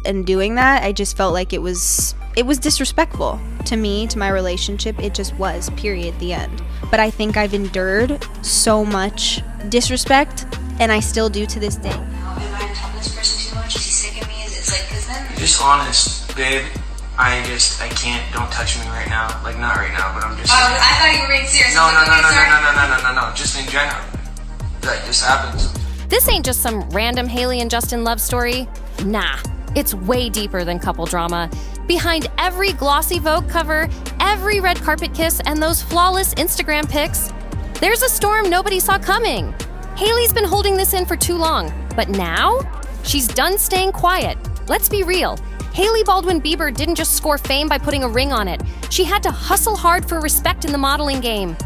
and doing that, I just felt like it was disrespectful to me, to my relationship. It just was, period, the end. But I think I've endured so much disrespect, and I still do to this day. Am I on top of this person too much? Is he sick of me? Is it like, because then... Just honest, babe. I can't, don't touch me right now. Like, not right now, but I'm just... Oh, I thought you were being serious. No, just in general. That just happens. This ain't just some random Hailey and Justin love story. Nah, it's way deeper than couple drama. Behind every glossy Vogue cover, every red carpet kiss, and those flawless Instagram pics, there's a storm nobody saw coming. Hailey's been holding this in for too long, but now she's done staying quiet. Let's be real. Hailey Bieber didn't just score fame by putting a ring on it. She had to hustle hard for respect in the modeling game.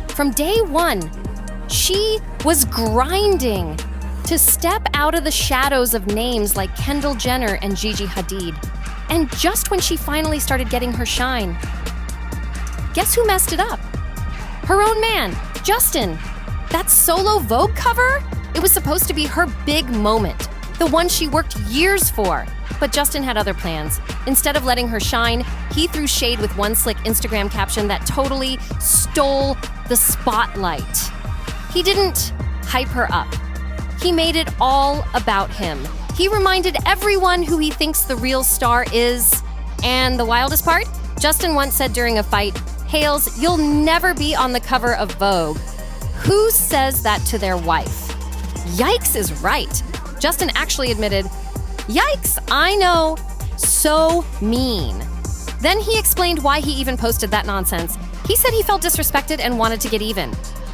From day one, she was grinding to step out of the shadows of names like Kendall Jenner and Gigi Hadid. And just when she finally started getting her shine, guess who messed it up? Her own man, Justin. That solo Vogue cover? It was supposed to be her big moment, the one she worked years for. But Justin had other plans. Instead of letting her shine, he threw shade with one slick Instagram caption that totally stole the spotlight. He didn't hype her up. He made it all about him. He reminded everyone who he thinks the real star is. And the wildest part? Justin once said during a fight, "Hales, you'll never be on the cover of Vogue." Who says that to their wife? Yikes is right. Justin actually admitted, "Yikes, I know, so mean." Then he explained why he even posted that nonsense. He said he felt disrespected and wanted to get even.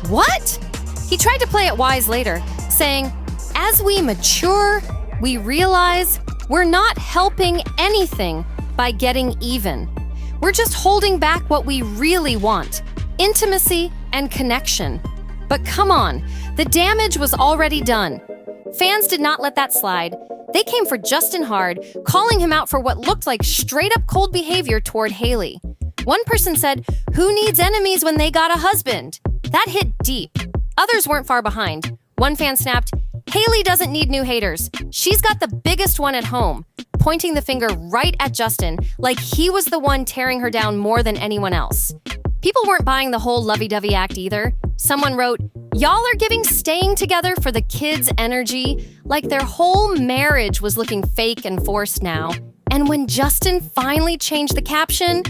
What? He tried to play it wise later, saying, "As we mature, we realize we're not helping anything by getting even. We're just holding back what we really want, intimacy and connection." But come on, the damage was already done. Fans did not let that slide. They came for Justin hard, calling him out for what looked like straight-up cold behavior toward Hailey. One person said, "Who needs enemies when they got a husband?" That hit deep. Others weren't far behind. One fan snapped, "Hailey doesn't need new haters. She's got the biggest one at home," pointing the finger right at Justin like he was the one tearing her down more than anyone else. People weren't buying the whole lovey-dovey act either. Someone wrote, "Y'all are giving staying together for the kids' energy," like their whole marriage was looking fake and forced now. And when Justin finally changed the caption,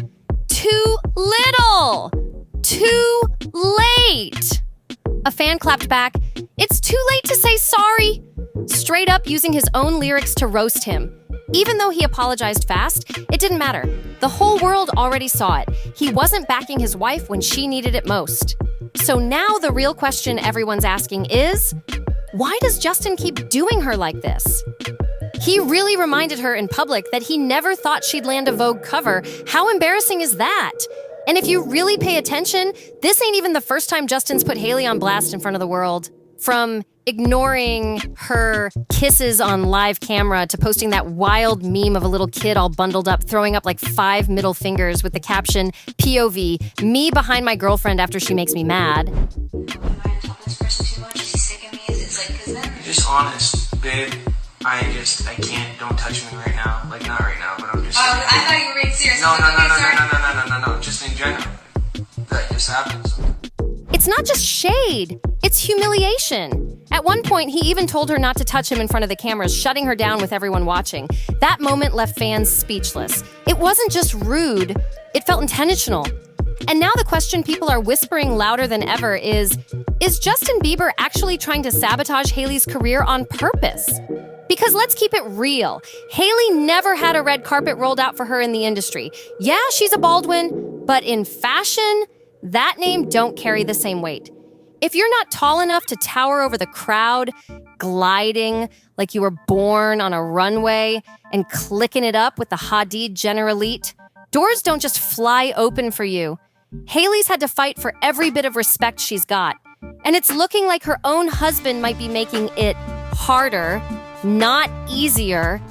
too little, too late. A fan clapped back, "It's too late to say sorry," straight up using his own lyrics to roast him. Even though he apologized fast, it didn't matter. The whole world already saw it. He wasn't backing his wife when she needed it most. So now the real question everyone's asking is, why does Justin keep doing her like this? He really reminded her in public that he never thought she'd land a Vogue cover. How embarrassing is that? And if you really pay attention, this ain't even the first time Justin's put Hailey on blast in front of the world. From ignoring her kisses on live camera to posting that wild meme of a little kid all bundled up, throwing up like 5 middle fingers with the caption, "POV, me behind my girlfriend after she makes me mad." Am I on top of this person too much? Is he sick of me? Is it like, because then... Just honest, babe. I can't, don't touch me right now. Like, not right now, but I'm just... Oh, I thought you were being serious. No, just in general. That just happens. It's not just shade, it's humiliation. At one point, he even told her not to touch him in front of the cameras, shutting her down with everyone watching. That moment left fans speechless. It wasn't just rude, it felt intentional. And now the question people are whispering louder than ever is Justin Bieber actually trying to sabotage Hailey's career on purpose? Because let's keep it real. Hailey never had a red carpet rolled out for her in the industry. Yeah, she's a Baldwin, but in fashion, that name don't carry the same weight. If you're not tall enough to tower over the crowd, gliding like you were born on a runway and clicking it up with the Hadid Jenner elite, doors don't just fly open for you. Hailey's had to fight for every bit of respect she's got. And it's looking like her own husband might be making it harder, not easier.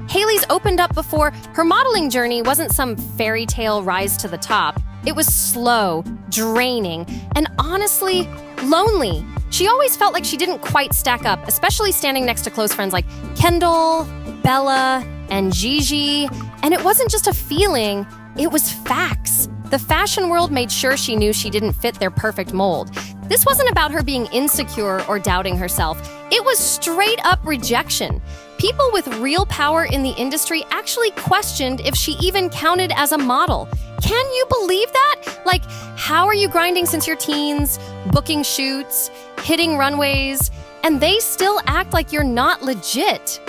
Hailey's opened up before. Her modeling journey wasn't some fairy tale rise to the top. It was slow, draining, and honestly, lonely. She always felt like she didn't quite stack up, especially standing next to close friends like Kendall, Bella, and Gigi, and it wasn't just a feeling, it was facts. The fashion world made sure she knew she didn't fit their perfect mold. This wasn't about her being insecure or doubting herself. It was straight up rejection. People with real power in the industry actually questioned if she even counted as a model. Can you believe that? Like, how are you grinding since your teens, booking shoots, hitting runways, and they still act like you're not legit?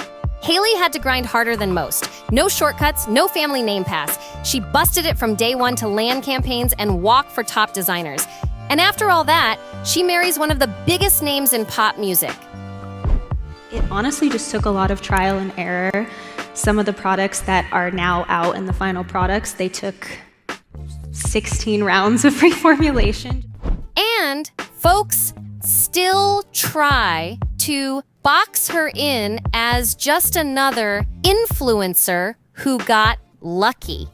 Hailey had to grind harder than most. No shortcuts, no family name pass. She busted it from day one to land campaigns and walk for top designers. And after all that, she marries one of the biggest names in pop music. It honestly just took a lot of trial and error. Some of the products that are now out in the final products, they took 16 rounds of reformulation. And folks still try to box her in as just another influencer who got lucky.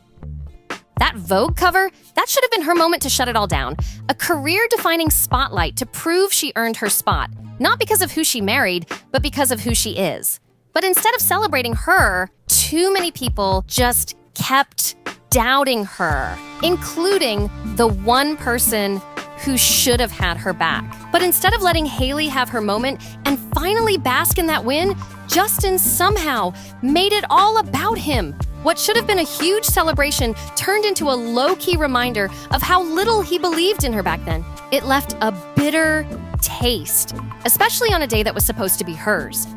That Vogue cover, that should have been her moment to shut it all down. A career-defining spotlight to prove she earned her spot. Not because of who she married, but because of who she is. But instead of celebrating her, too many people just kept doubting her, including the one person who should have had her back. But instead of letting Hailey have her moment and finally bask in that win, Justin somehow made it all about him. What should have been a huge celebration turned into a low-key reminder of how little he believed in her back then. It left a bitter taste, especially on a day that was supposed to be hers.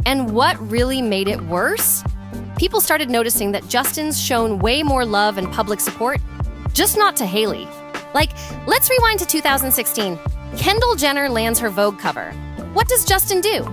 And what really made it worse? People started noticing that Justin's shown way more love and public support, just not to Hailey. Like, let's rewind to 2016. Kendall Jenner lands her Vogue cover. What does Justin do?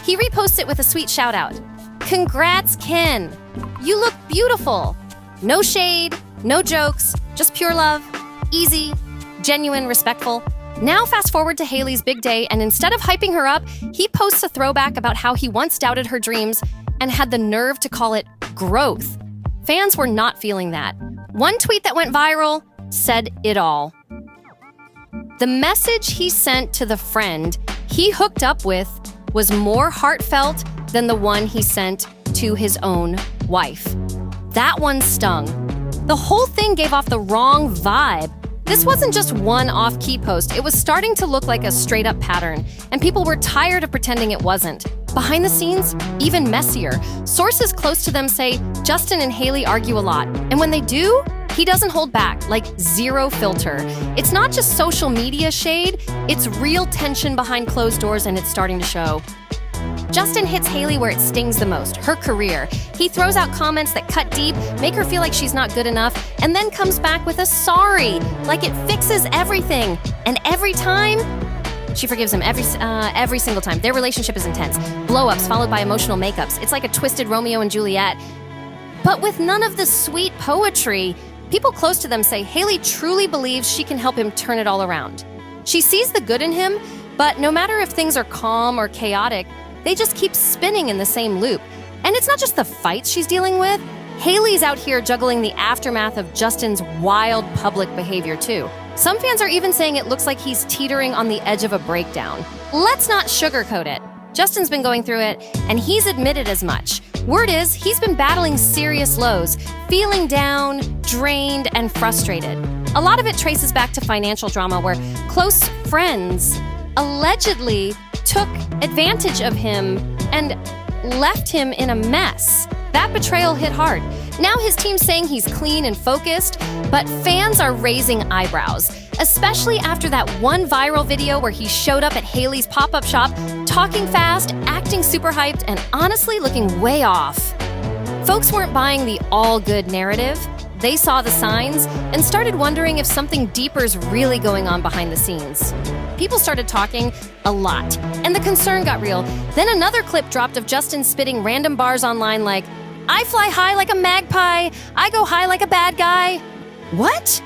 He reposts it with a sweet shout out. Congrats, Ken. You look beautiful. No shade, no jokes, just pure love. Easy, genuine, respectful. Now fast forward to Hailey's big day, and instead of hyping her up, he posts a throwback about how he once doubted her dreams and had the nerve to call it growth. Fans were not feeling that. One tweet that went viral said it all. The message he sent to the friend he hooked up with was more heartfelt than the one he sent to his own wife. That one stung. The whole thing gave off the wrong vibe. This wasn't just one off-key post. It was starting to look like a straight-up pattern, and people were tired of pretending it wasn't. Behind the scenes, even messier. Sources close to them say Justin and Hailey argue a lot, and when they do, he doesn't hold back, like zero filter. It's not just social media shade, it's real tension behind closed doors, and it's starting to show. Justin hits Hailey where it stings the most, her career. He throws out comments that cut deep, make her feel like she's not good enough, and then comes back with a sorry, like it fixes everything. And every time, she forgives him every single time. Their relationship is intense. Blow-ups followed by emotional makeups. It's like a twisted Romeo and Juliet. But with none of the sweet poetry, people close to them say Hailey truly believes she can help him turn it all around. She sees the good in him, but no matter if things are calm or chaotic, they just keep spinning in the same loop. And it's not just the fights she's dealing with. Hailey's out here juggling the aftermath of Justin's wild public behavior too. Some fans are even saying it looks like he's teetering on the edge of a breakdown. Let's not sugarcoat it. Justin's been going through it, and he's admitted as much. Word is, he's been battling serious lows, feeling down, drained, and frustrated. A lot of it traces back to financial drama where close friends allegedly took advantage of him and left him in a mess. That betrayal hit hard. Now his team's saying he's clean and focused, but fans are raising eyebrows, especially after that one viral video where he showed up at Hailey's pop-up shop, talking fast, acting super hyped, and honestly looking way off. Folks weren't buying the all-good narrative. They saw the signs and started wondering if something deeper is really going on behind the scenes. People started talking a lot, and the concern got real. Then another clip dropped of Justin spitting random bars online like, "I fly high like a magpie, I go high like a bad guy." What?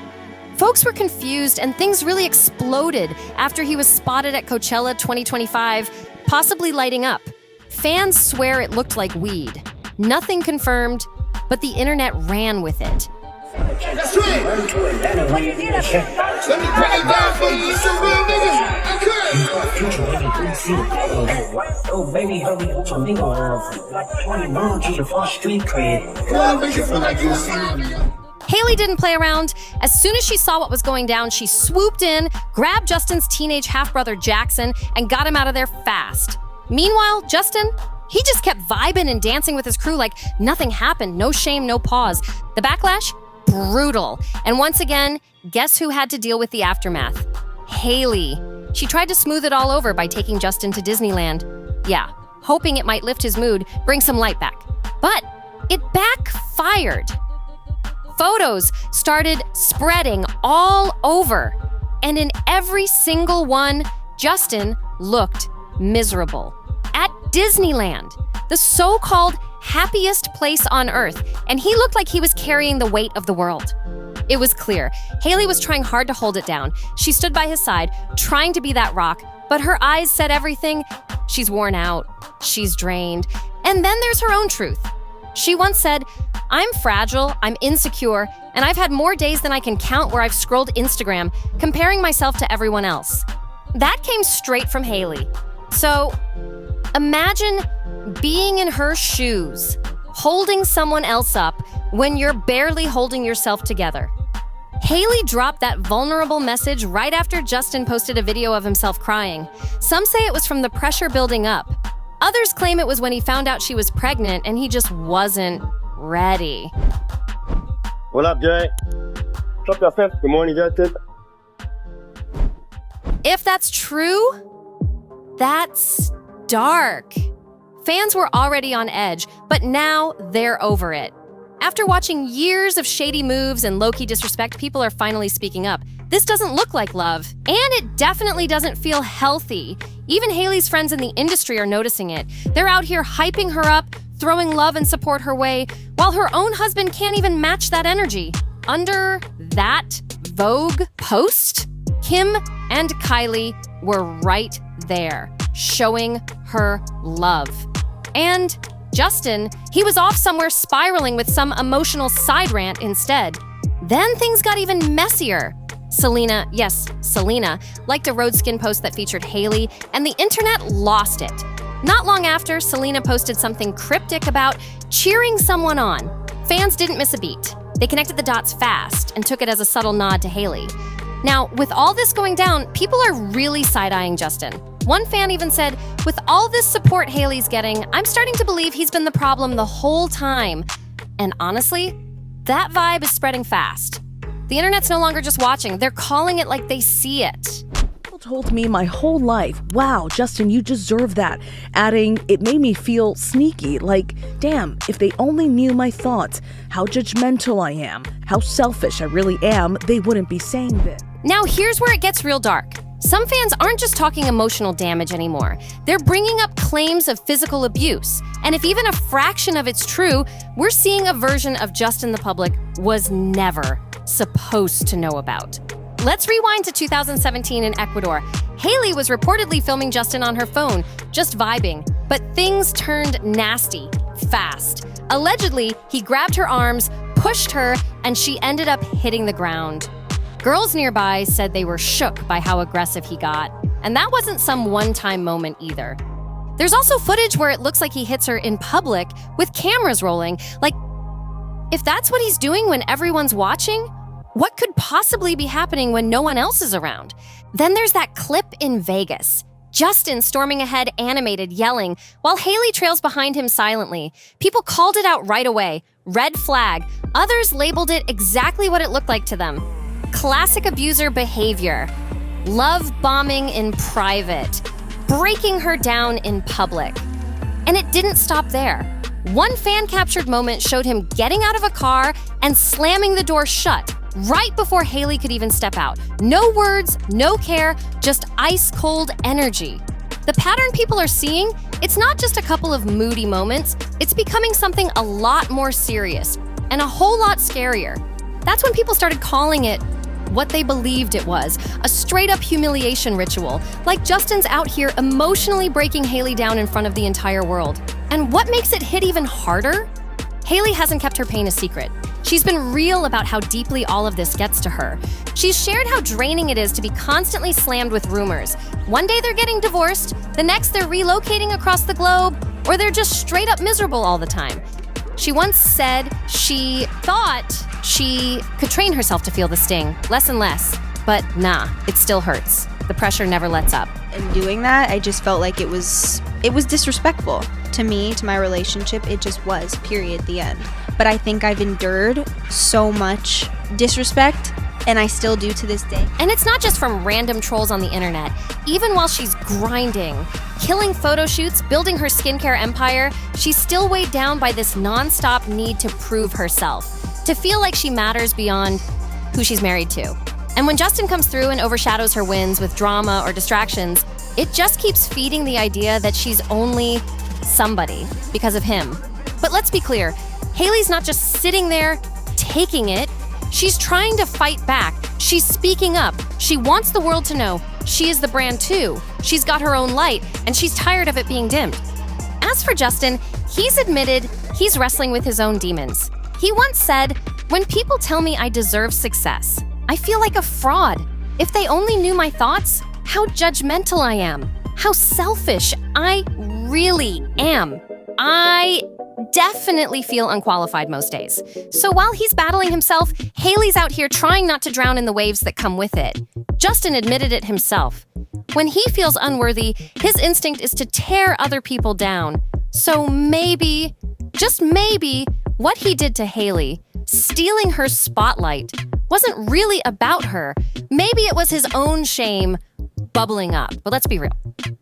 Folks were confused, and things really exploded after he was spotted at Coachella 2025, possibly lighting up. Fans swear it looked like weed. Nothing confirmed, but the internet ran with it. That's right. Let me break it down for you. You some real niggas. Okay. future, baby, pretty soon. Oh, baby, hurry up, your nigga off. Like 21, get your first street cred. Well, make you feel like you're serious. Hailey didn't play around. As soon as she saw what was going down, she swooped in, grabbed Justin's teenage half-brother Jackson, and got him out of there fast. Meanwhile, Justin, he just kept vibing and dancing with his crew like nothing happened, no shame, no pause. The backlash? Brutal. And once again, guess who had to deal with the aftermath? Hailey. She tried to smooth it all over by taking Justin to Disneyland. Yeah, hoping it might lift his mood, bring some light back. But it backfired. Photos started spreading all over. And in every single one, Justin looked miserable. At Disneyland, the so-called happiest place on earth, and he looked like he was carrying the weight of the world. It was clear. Hailey was trying hard to hold it down. She stood by his side, trying to be that rock, but her eyes said everything. She's worn out. She's drained. And then there's her own truth. She once said, "I'm fragile, I'm insecure, and I've had more days than I can count where I've scrolled Instagram, comparing myself to everyone else." That came straight from Hailey. So, imagine being in her shoes, holding someone else up when you're barely holding yourself together. Hailey dropped that vulnerable message right after Justin posted a video of himself crying. Some say it was from the pressure building up. Others claim it was when he found out she was pregnant and he just wasn't ready. What up, Jay? What's up, fam? Good morning, Justin. If that's true, that's dark. Fans were already on edge, but now they're over it. After watching years of shady moves and low-key disrespect, people are finally speaking up. This doesn't look like love, and it definitely doesn't feel healthy. Even Hailey's friends in the industry are noticing it. They're out here hyping her up, throwing love and support her way, while her own husband can't even match that energy. Under that Vogue post, Kim and Kylie were right there, showing her love. And Justin, he was off somewhere spiraling with some emotional side rant instead. Then things got even messier. Selena, yes, Selena, liked a road skin post that featured Hailey, and the internet lost it. Not long after, Selena posted something cryptic about cheering someone on. Fans didn't miss a beat. They connected the dots fast and took it as a subtle nod to Hailey. Now, with all this going down, people are really side-eyeing Justin. One fan even said, "With all this support Hailey's getting, I'm starting to believe he's been the problem the whole time." And honestly, that vibe is spreading fast. The internet's no longer just watching, they're calling it like they see it. People told me my whole life, "Wow, Justin, you deserve that." Adding, "It made me feel sneaky, like, damn, if they only knew my thoughts, how judgmental I am, how selfish I really am, they wouldn't be saying this." Now here's where it gets real dark. Some fans aren't just talking emotional damage anymore. They're bringing up claims of physical abuse. And if even a fraction of it's true, we're seeing a version of Justin the public was never supposed to know about. Let's rewind to 2017 in Ecuador. Hailey was reportedly filming Justin on her phone, just vibing. But things turned nasty, fast. Allegedly, he grabbed her arms, pushed her, and she ended up hitting the ground. Girls nearby said they were shook by how aggressive he got. And that wasn't some one-time moment either. There's also footage where it looks like he hits her in public with cameras rolling. Like, if that's what he's doing when everyone's watching, what could possibly be happening when no one else is around? Then there's that clip in Vegas. Justin storming ahead animated, yelling, while Hailey trails behind him silently. People called it out right away. Red flag. Others labeled it exactly what it looked like to them. Classic abuser behavior. Love bombing in private. Breaking her down in public. And it didn't stop there. One fan-captured moment showed him getting out of a car and slamming the door shut right before Hailey could even step out. No words, no care, just ice-cold energy. The pattern people are seeing, it's not just a couple of moody moments, it's becoming something a lot more serious and a whole lot scarier. That's when people started calling it what they believed it was, a straight-up humiliation ritual, like Justin's out here emotionally breaking Hailey down in front of the entire world. And what makes it hit even harder? Hailey hasn't kept her pain a secret. She's been real about how deeply all of this gets to her. She's shared how draining it is to be constantly slammed with rumors. One day they're getting divorced, the next they're relocating across the globe, or they're just straight up miserable all the time. She once said she thought she could train herself to feel the sting, less and less. But nah, it still hurts. The pressure never lets up. In doing that, I just felt like it was disrespectful to me, to my relationship. It just was, period, the end. But I think I've endured so much disrespect, and I still do to this day. And it's not just from random trolls on the internet. Even while she's grinding, killing photo shoots, building her skincare empire, she's still weighed down by this nonstop need to prove herself, to feel like she matters beyond who she's married to. And when Justin comes through and overshadows her wins with drama or distractions, it just keeps feeding the idea that she's only somebody because of him. But let's be clear, Hailey's not just sitting there taking it. She's trying to fight back. She's speaking up. She wants the world to know she is the brand too. She's got her own light, and she's tired of it being dimmed. As for Justin, he's admitted he's wrestling with his own demons. He once said, "When people tell me I deserve success, I feel like a fraud. If they only knew my thoughts, how judgmental I am, how selfish I really am. I definitely feel unqualified most days." So while he's battling himself, Hailey's out here trying not to drown in the waves that come with it. Justin admitted it himself. When he feels unworthy, his instinct is to tear other people down. So maybe, just maybe, what he did to Hailey, stealing her spotlight, wasn't really about her. Maybe it was his own shame bubbling up. But let's be real.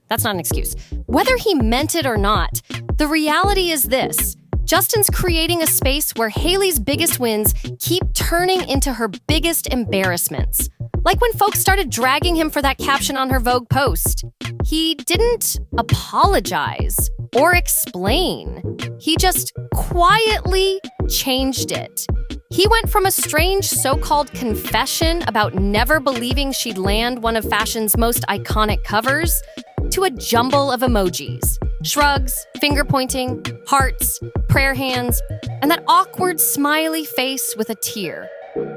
That's not an excuse. Whether he meant it or not, the reality is this. Justin's creating a space where Hailey's biggest wins keep turning into her biggest embarrassments. Like when folks started dragging him for that caption on her Vogue post. He didn't apologize or explain. He just quietly changed it. He went from a strange so-called confession about never believing she'd land one of fashion's most iconic covers to a jumble of emojis. Shrugs, finger-pointing, hearts, prayer hands, and that awkward smiley face with a tear.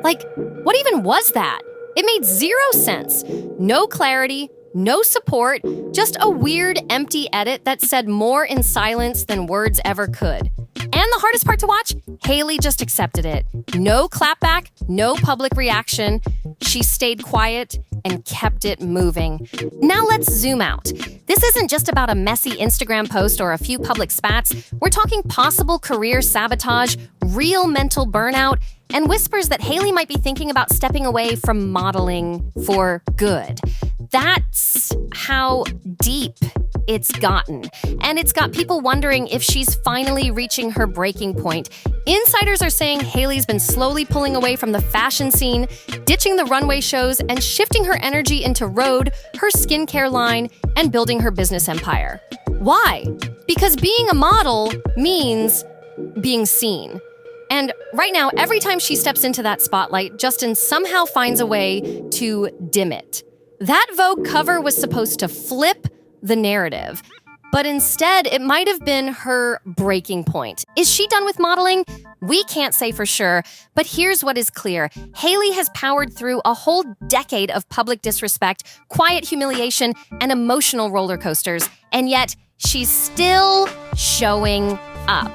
Like, what even was that? It made zero sense. No clarity, no support, just a weird, empty edit that said more in silence than words ever could. And the hardest part to watch? Hailey just accepted it. No clapback, no public reaction. She stayed quiet and kept it moving. Now let's zoom out. This isn't just about a messy Instagram post or a few public spats. We're talking possible career sabotage, real mental burnout, and whispers that Hailey might be thinking about stepping away from modeling for good. That's how deep it's gotten. And it's got people wondering if she's finally reaching her breaking point. Insiders are saying Hailey's been slowly pulling away from the fashion scene, ditching the runway shows, and shifting her energy into Rhode, her skincare line, and building her business empire. Why? Because being a model means being seen. And right now, every time she steps into that spotlight, Justin somehow finds a way to dim it. That Vogue cover was supposed to flip the narrative, but instead it might have been her breaking point. Is she done with modeling? We can't say for sure, but here's what is clear. Hailey has powered through a whole decade of public disrespect, quiet humiliation, and emotional roller coasters, and yet she's still showing up.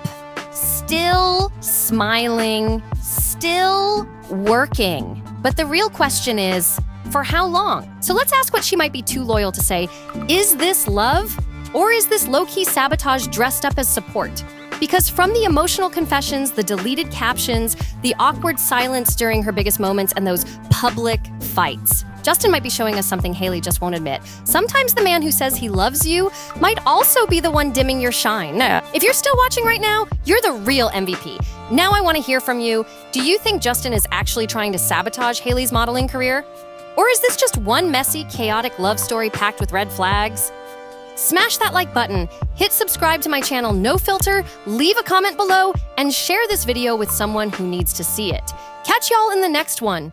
Still smiling, still working. But the real question is, for how long? So let's ask what she might be too loyal to say. Is this love? Or is this low-key sabotage dressed up as support? Because from the emotional confessions, the deleted captions, the awkward silence during her biggest moments, and those public fights, Justin might be showing us something Hailey just won't admit. Sometimes the man who says he loves you might also be the one dimming your shine. If you're still watching right now, you're the real MVP. Now I want to hear from you. Do you think Justin is actually trying to sabotage Hailey's modeling career? Or is this just one messy, chaotic love story packed with red flags? Smash that like button, hit subscribe to my channel NoFilter, leave a comment below, and share this video with someone who needs to see it. Catch y'all in the next one.